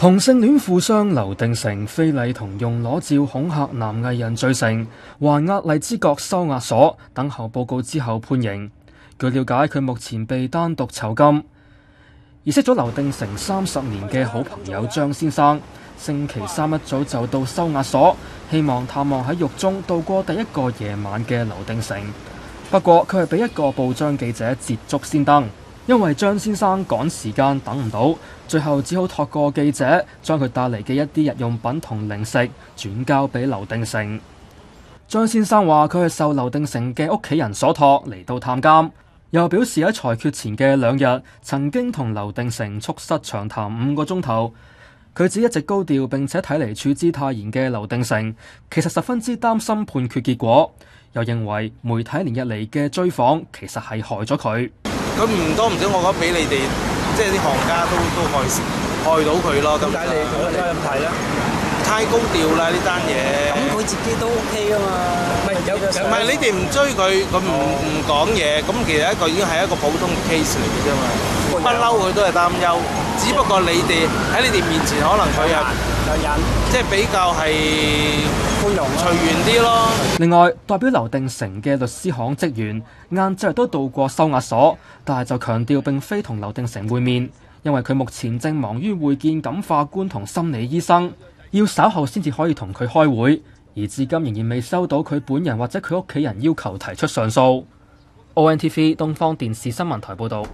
同性戀富商劉定成非禮同用裸照恐嚇男藝人罪成，還押荔枝角收押所等候報告之後判刑。據了解，佢目前被單獨囚禁。而識咗劉定成30年嘅好朋友張先生，星期三一早就到收押所，希望探望喺獄中度過第一個夜晚嘅劉定成。不過佢係俾一個報章記者捷足先登。因為張先生趕時間等唔到，最後只好託個記者將佢帶嚟嘅一啲日用品同零食轉交俾劉定成。張先生話佢係受劉定成嘅屋企人所託嚟到探監，又表示喺裁決前嘅2日曾經同劉定成促膝長談5個鐘頭。佢指一直高調並且睇嚟處之泰然嘅劉定成，其實十分之擔心判決結果，又認為媒體連日嚟嘅追訪其實係害咗佢。佢唔多唔少，我覺得俾你哋即係啲行家都害到佢咯。咁解你覺得咁睇咧？太高調啦呢單嘢。咁佢自己都 OK 啊嘛。唔係你哋唔追佢，佢唔講嘢，咁其實已經係一個普通嘅 case 嚟嘅啫嘛。不嬲佢都係擔憂，只不過你哋喺你哋面前，可能佢又即係比較係寬容隨緣啲咯。另外，代表劉定成嘅律師行職員晏晝都到過收押所，但係就強調並非同劉定成會面，因為佢目前正忙於會見感化官同心理醫生，要稍後先至可以同佢開會，而至今仍然未收到佢本人或者佢屋企人要求提出上訴。ONTV 東方電視新聞台報導。